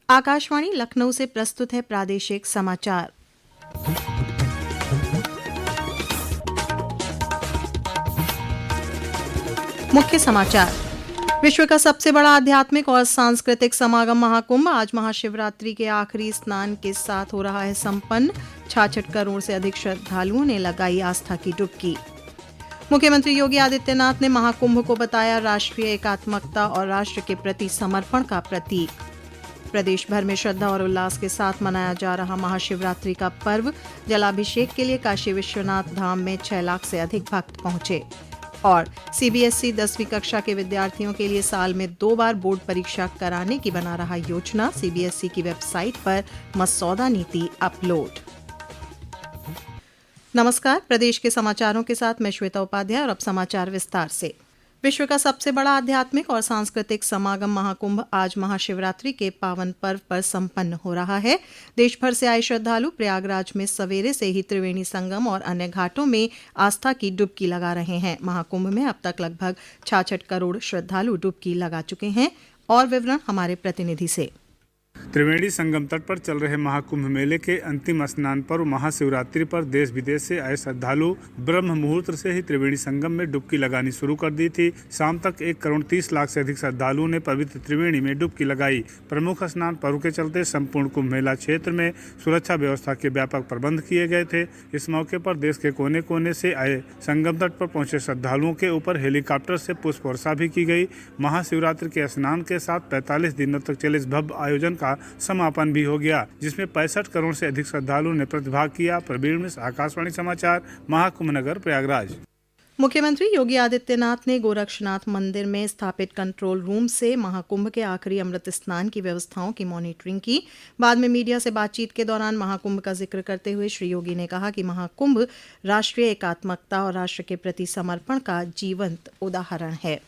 आकाशवाणी लखनऊ से प्रस्तुत है प्रादेशिक समाचार। मुख्य समाचार। विश्व का सबसे बड़ा आध्यात्मिक और सांस्कृतिक समागम महाकुंभ आज महाशिवरात्रि के आखिरी स्नान के साथ हो रहा है संपन्न। 66 करोड़ से अधिक श्रद्धालुओं ने लगाई आस्था की डुबकी। मुख्यमंत्री योगी आदित्यनाथ ने महाकुंभ को बताया राष्ट्रीय एकात्मकता और राष्ट्र के प्रति समर्पण का प्रतीक। प्रदेश भर में श्रद्धा और उल्लास के साथ मनाया जा रहा महाशिवरात्रि का पर्व। जलाभिषेक के लिए काशी विश्वनाथ धाम में 6 लाख से अधिक भक्त पहुंचे। और सीबीएसई 10वीं कक्षा के विद्यार्थियों के लिए साल में 2 बार बोर्ड परीक्षा कराने की बना रहा योजना। सीबीएसई की वेबसाइट पर मसौदा नीति अपलोड। नमस्कार, प्रदेश के समाचारों के साथ मैं श्वेता उपाध्याय और अब समाचार विस्तार से। विश्व का सबसे बड़ा आध्यात्मिक और सांस्कृतिक समागम महाकुंभ आज महाशिवरात्रि के पावन पर्व पर संपन्न हो रहा है। देश भर से आए श्रद्धालु प्रयागराज में सवेरे से ही त्रिवेणी संगम और अन्य घाटों में आस्था की डुबकी लगा रहे हैं। महाकुंभ में अब तक लगभग 66 करोड़ श्रद्धालु डुबकी लगा चुके हैं। और विवरण हमारे प्रतिनिधि से। त्रिवेणी संगम तट पर चल रहे महाकुंभ मेले के अंतिम स्नान पर्व महाशिवरात्रि पर देश विदेश से आए श्रद्धालु ब्रह्म मुहूर्त से ही त्रिवेणी संगम में डुबकी लगानी शुरू कर दी थी। शाम तक 1 करोड़ 30 लाख से अधिक श्रद्धालुओं ने पवित्र त्रिवेणी में डुबकी लगाई। प्रमुख स्नान पर्व के चलते संपूर्ण कुंभ मेला क्षेत्र में सुरक्षा व्यवस्था के व्यापक प्रबंध किए गए थे। इस मौके पर देश के कोने कोने से आए संगम तट पर पहुंचे श्रद्धालुओं के ऊपर हेलीकॉप्टर से पुष्प वर्षा भी की गई। महाशिवरात्रि के स्नान के साथ 45 दिनों तक चले इस भव्य आयोजन का समापन भी हो गया, जिसमें 65 करोड़ से अधिक श्रद्धालुओं ने प्रतिभाग किया। प्रवीण मिश्र, आकाशवाणी समाचार, महाकुंभ नगर प्रयागराज। मुख्यमंत्री योगी आदित्यनाथ ने गोरक्षनाथ मंदिर में स्थापित कंट्रोल रूम से महाकुंभ के आखिरी अमृत स्नान की व्यवस्थाओं की मॉनिटरिंग की। बाद में मीडिया से बातचीत के दौरान महाकुंभ का जिक्र करते हुए श्री योगी ने कहा कि महाकुंभ राष्ट्रीय एकात्मकता और राष्ट्र के प्रति समर्पण का जीवंत उदाहरण है।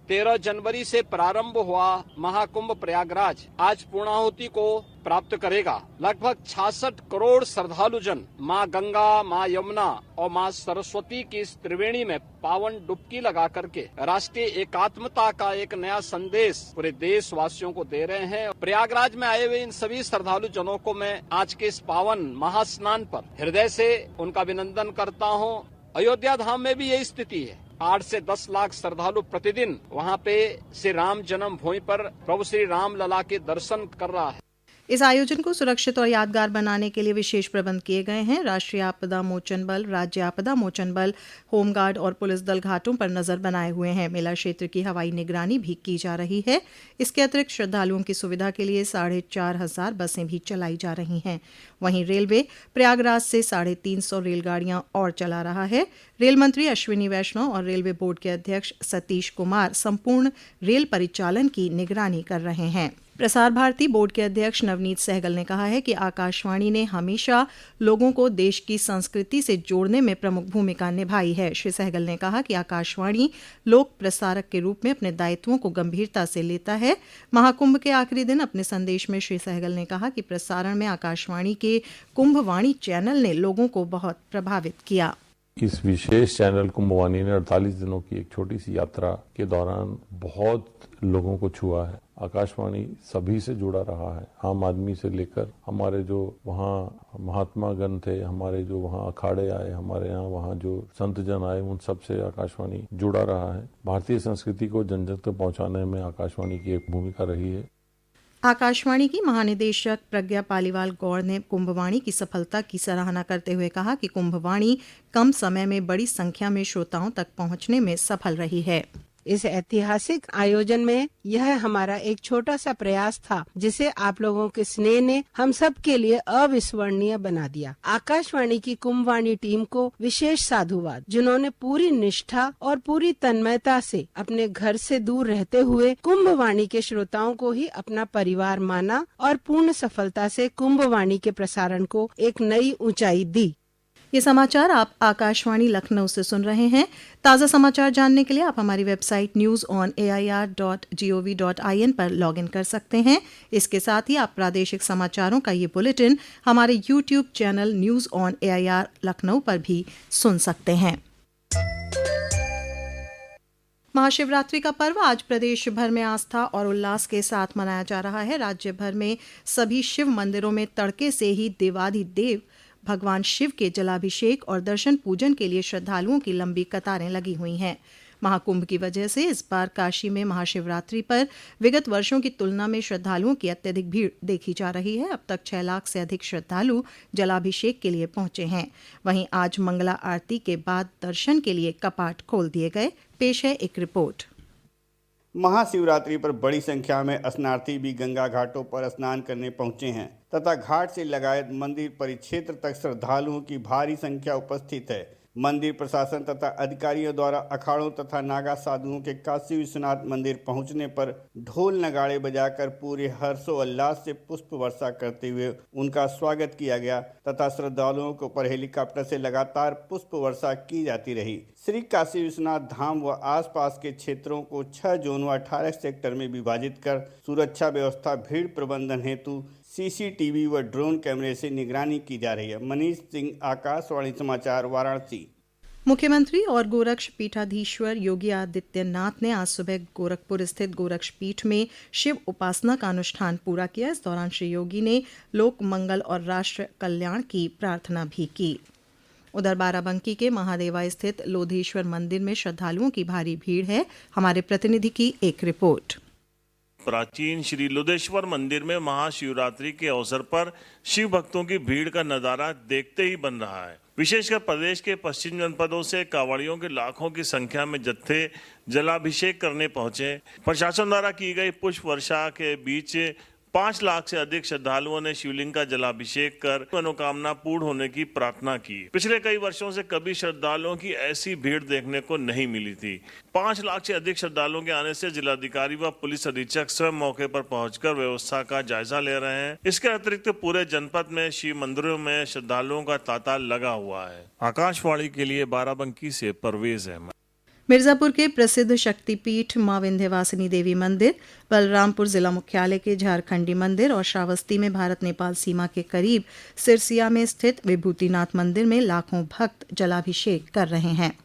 13 जनवरी से प्रारंभ हुआ महाकुंभ प्रयागराज आज पूर्णाहुति को प्राप्त करेगा। लगभग 66 करोड़ श्रद्धालु जन माँ गंगा, माँ यमुना और माँ सरस्वती की इस त्रिवेणी में पावन डुबकी लगा करके राष्ट्रीय एकात्मता का एक नया संदेश पूरे देशवासियों को दे रहे हैं। प्रयागराज में आए हुए इन सभी श्रद्धालु जनों को मैं आज के इस पावन महास्नान पर हृदय से उनका अभिनंदन करता हूँ। अयोध्या धाम में भी यही स्थिति है। 8 से 10 लाख श्रद्धालु प्रतिदिन वहां पे श्री राम जन्म भूमि पर प्रभु श्री राम लला के दर्शन कर रहा है। इस आयोजन को सुरक्षित और यादगार बनाने के लिए विशेष प्रबंध किए गए हैं। राष्ट्रीय आपदा मोचन बल, राज्य आपदा मोचन बल, होमगार्ड और पुलिस दल घाटों पर नजर बनाए हुए हैं। मेला क्षेत्र की हवाई निगरानी भी की जा रही है। इसके अतिरिक्त श्रद्धालुओं की सुविधा के लिए 4,500 बसें भी चलाई जा रही हैं। वहीं रेलवे प्रयागराज से 350 रेलगाड़ियां और चला रहा है। रेल मंत्री अश्विनी वैष्णव और रेलवे बोर्ड के अध्यक्ष सतीश कुमार संपूर्ण रेल परिचालन की निगरानी कर रहे हैं। प्रसार भारती बोर्ड के अध्यक्ष नवनीत सहगल ने कहा है कि आकाशवाणी ने हमेशा लोगों को देश की संस्कृति से जोड़ने में प्रमुख भूमिका निभाई है। श्री सहगल ने कहा कि आकाशवाणी लोक प्रसारक के रूप में अपने दायित्वों को गंभीरता से लेता है। महाकुंभ के आखिरी दिन अपने संदेश में श्री सहगल ने कहा कि प्रसारण में आकाशवाणी के कुंभवाणी चैनल ने लोगों को बहुत प्रभावित किया। इस विशेष चैनल कुंभवाणी ने 48 दिनों की एक छोटी सी यात्रा के दौरान बहुत लोगों को छुआ है। आकाशवाणी सभी से जुड़ा रहा है, आम आदमी से लेकर हमारे जो वहाँ महात्मा गण थे, हमारे जो वहाँ अखाड़े आए, हमारे यहाँ वहाँ जो संत जन आए, उन सब से आकाशवाणी जुड़ा रहा है। भारतीय संस्कृति को जन जन तक पहुँचाने में आकाशवाणी की एक भूमिका रही है। आकाशवाणी की महानिदेशक प्रज्ञा पालीवाल गौड़ ने कुंभवाणी की सफलता की सराहना करते हुए कहा कि कुंभवाणी कम समय में बड़ी संख्या में श्रोताओं तक पहुंचने में सफल रही है। इस ऐतिहासिक आयोजन में यह हमारा एक छोटा सा प्रयास था, जिसे आप लोगों के स्नेह ने हम सब के लिए अविस्मरणीय बना दिया। आकाशवाणी की कुंभवाणी टीम को विशेष साधुवाद, जिन्होंने पूरी निष्ठा और पूरी तन्मयता से अपने घर से दूर रहते हुए कुंभवाणी के श्रोताओं को ही अपना परिवार माना और पूर्ण सफलता से कुंभवाणी के प्रसारण को एक नई ऊंचाई दी। ये समाचार आप आकाशवाणी लखनऊ से सुन रहे हैं। ताज़ा समाचार जानने के लिए आप हमारी वेबसाइट newsonair.gov.in पर लॉगिन कर सकते हैं। इसके साथ ही आप प्रादेशिक समाचारों का ये बुलेटिन हमारे YouTube channel news on AIR Lucknow पर भी सुन सकते हैं। महाशिवरात्रि का पर्व आज प्रदेश भर में आस्था और उल्लास के साथ मनाया जा रहा है। राज्य भर में सभी शिव मंदिरों में तड़के से ही देवाधिदेव भगवान शिव के जलाभिषेक और दर्शन पूजन के लिए श्रद्धालुओं की लंबी कतारें लगी हुई हैं। महाकुंभ की वजह से इस बार काशी में महाशिवरात्रि पर विगत वर्षों की तुलना में श्रद्धालुओं की अत्यधिक भीड़ देखी जा रही है। अब तक 6 लाख से अधिक श्रद्धालु जलाभिषेक के लिए पहुंचे हैं। वहीं आज मंगला आरती के बाद दर्शन के लिए कपाट खोल दिए गए। पेश है एक रिपोर्ट। महाशिवरात्रि पर बड़ी संख्या में स्नानार्थी भी गंगा घाटों पर स्नान करने पहुंचे हैं तथा घाट से लगाए मंदिर परिक्षेत्र तक श्रद्धालुओं की भारी संख्या उपस्थित है। मंदिर प्रशासन तथा अधिकारियों द्वारा अखाड़ों तथा नागा साधुओं के काशी विश्वनाथ मंदिर पहुंचने पर ढोल नगाड़े बजाकर पूरे हर्षोल्लास से पुष्प वर्षा करते हुए उनका स्वागत किया गया तथा श्रद्धालुओं को पर हेलीकॉप्टर से लगातार पुष्प वर्षा की जाती रही। श्री काशी विश्वनाथ धाम व आसपास के क्षेत्रों को 6 जोन व 18 सेक्टर में विभाजित कर सुरक्षा व्यवस्था भीड़ प्रबंधन हेतु सीसीटीवी व ड्रोन कैमरे से निगरानी की जा रही है। मनीष सिंह, आकाशवाणी समाचार, वाराणसी। मुख्यमंत्री और गोरक्ष पीठाधीश्वर योगी आदित्यनाथ ने आज सुबह गोरखपुर स्थित गोरक्ष पीठ में शिव उपासना का अनुष्ठान पूरा किया। इस दौरान श्री योगी ने लोक मंगल और राष्ट्र कल्याण की प्रार्थना भी की। उधर बाराबंकी के महादेवा स्थित लोधेश्वर मंदिर में श्रद्धालुओं की भारी भीड़ है। हमारे प्रतिनिधि की एक रिपोर्ट। प्राचीन श्री लोधेश्वर मंदिर में महाशिवरात्रि के अवसर पर शिव भक्तों की भीड़ का नजारा देखते ही बन रहा है। विशेषकर प्रदेश के पश्चिम जनपदों से कांवड़ियों के लाखों की संख्या में जत्थे जलाभिषेक करने पहुंचे। प्रशासन द्वारा की गई पुष्प वर्षा के बीच 5 लाख से अधिक श्रद्धालुओं ने शिवलिंग का जलाभिषेक कर मनोकामना पूर्ण होने की प्रार्थना की। पिछले कई वर्षों से कभी श्रद्धालुओं की ऐसी भीड़ देखने को नहीं मिली थी। 5 लाख से अधिक श्रद्धालुओं के आने से जिलाधिकारी व पुलिस अधीक्षक स्वयं मौके पर पहुंचकर व्यवस्था का जायजा ले रहे हैं। इसके अतिरिक्त पूरे जनपद में शिव मंदिरों में श्रद्धालुओं का तांता लगा हुआ है। आकाशवाणी के लिए बाराबंकी से परवेज अहमद। मिर्जापुर के प्रसिद्ध शक्तिपीठ मां विंध्यवासिनी देवी मंदिर, बलरामपुर जिला मुख्यालय के झारखंडी मंदिर और श्रावस्ती में भारत नेपाल सीमा के करीब सिरसिया में स्थित विभूतिनाथ मंदिर में लाखों भक्त जलाभिषेक कर रहे हैं।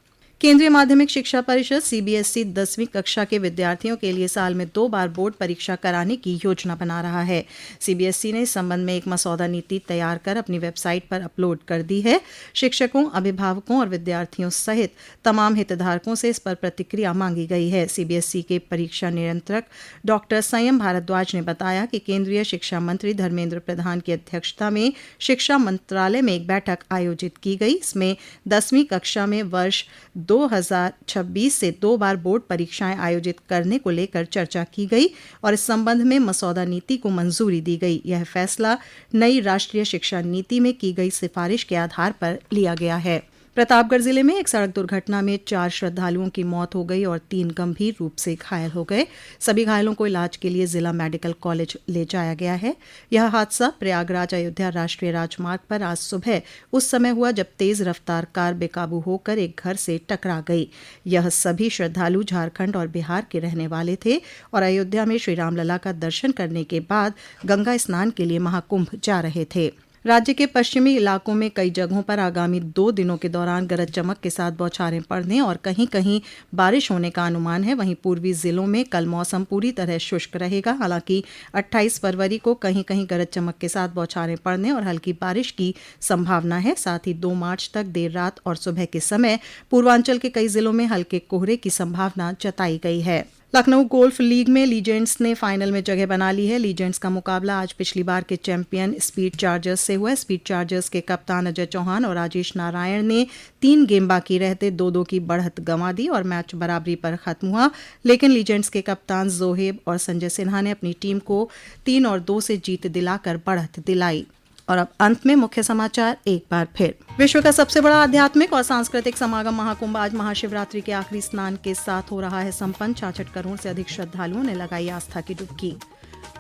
केंद्रीय माध्यमिक शिक्षा परिषद सीबीएसई 10वीं कक्षा के विद्यार्थियों के लिए साल में 2 बार बोर्ड परीक्षा कराने की योजना बना रहा है। सीबीएसई ने इस संबंध में एक मसौदा नीति तैयार कर अपनी वेबसाइट पर अपलोड कर दी है। शिक्षकों, अभिभावकों और विद्यार्थियों सहित तमाम हितधारकों से इस पर प्रतिक्रिया मांगी गई है। सीबीएसई के परीक्षा नियंत्रक डॉक्टर संयम भारद्वाज ने बताया कि केंद्रीय शिक्षा मंत्री धर्मेंद्र प्रधान की अध्यक्षता में शिक्षा मंत्रालय में एक बैठक आयोजित की गई। इसमें 10वीं कक्षा में वर्ष 2026 से 2 बार बोर्ड परीक्षाएं आयोजित करने को लेकर चर्चा की गई और इस संबंध में मसौदा नीति को मंजूरी दी गई। यह फैसला नई राष्ट्रीय शिक्षा नीति में की गई सिफारिश के आधार पर लिया गया है। प्रतापगढ़ जिले में एक सड़क दुर्घटना में 4 श्रद्धालुओं की मौत हो गई और 3 गंभीर रूप से घायल हो गए। सभी घायलों को इलाज के लिए जिला मेडिकल कॉलेज ले जाया गया है। यह हादसा प्रयागराज अयोध्या राष्ट्रीय राजमार्ग पर आज सुबह उस समय हुआ जब तेज रफ्तार कार बेकाबू होकर एक घर से टकरा गई। यह सभी श्रद्धालु झारखंड और बिहार के रहने वाले थे और अयोध्या में श्री रामलला का दर्शन करने के बाद गंगा स्नान के लिए महाकुंभ जा रहे थे। राज्य के पश्चिमी इलाकों में कई जगहों पर आगामी 2 दिनों के दौरान गरज चमक के साथ बौछारें पड़ने और कहीं कहीं बारिश होने का अनुमान है। वहीं पूर्वी जिलों में कल मौसम पूरी तरह शुष्क रहेगा। हालांकि 28 फरवरी को कहीं कहीं गरज चमक के साथ बौछारें पड़ने और हल्की बारिश की संभावना है। साथ ही 2 मार्च तक देर रात और सुबह के समय पूर्वांचल के कई जिलों में हल्के कोहरे की संभावना जताई गई है। लखनऊ गोल्फ लीग में लीजेंड्स ने फाइनल में जगह बना ली है। लीजेंड्स का मुकाबला आज पिछली बार के चैंपियन स्पीड चार्जर्स से हुआ। स्पीड चार्जर्स के कप्तान अजय चौहान और राजेश नारायण ने 3 गेम बाकी रहते 2-2 की बढ़त गंवा दी और मैच बराबरी पर खत्म हुआ। लेकिन लीजेंड्स के कप्तान जोहेब और संजय सिन्हा ने अपनी टीम को 3 और 2 से जीत दिलाकर बढ़त दिलाई। और अब अंत में मुख्य समाचार एक बार फिर। विश्व का सबसे बड़ा आध्यात्मिक और सांस्कृतिक समागम महाकुंभ आज महाशिवरात्रि के आखिरी स्नान के साथ हो रहा है संपन्न। 66 करोड़ से अधिक श्रद्धालुओं ने लगाई आस्था की डुबकी।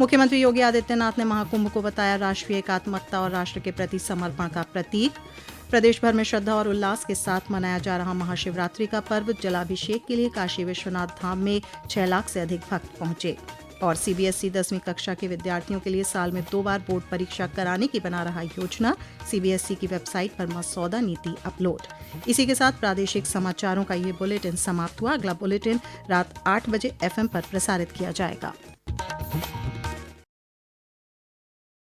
मुख्यमंत्री योगी आदित्यनाथ ने महाकुंभ को बताया राष्ट्रीय एकात्मकता और राष्ट्र के प्रति समर्पण का प्रतीक। प्रदेश भर में श्रद्धा और उल्लास के साथ मनाया जा रहा महाशिवरात्रि का पर्व। जलाभिषेक के लिए काशी विश्वनाथ धाम में 6 लाख से अधिक भक्त पहुंचे। और सीबीएसई 10वीं कक्षा के विद्यार्थियों के लिए साल में 2 बार बोर्ड परीक्षा कराने की बना रहा योजना, सीबीएसई की वेबसाइट पर मसौदा नीति अपलोड। इसी के साथ प्रादेशिक समाचारों का ये बुलेटिन समाप्त हुआ। अगला बुलेटिन रात 8 बजे FM पर प्रसारित किया जाएगा।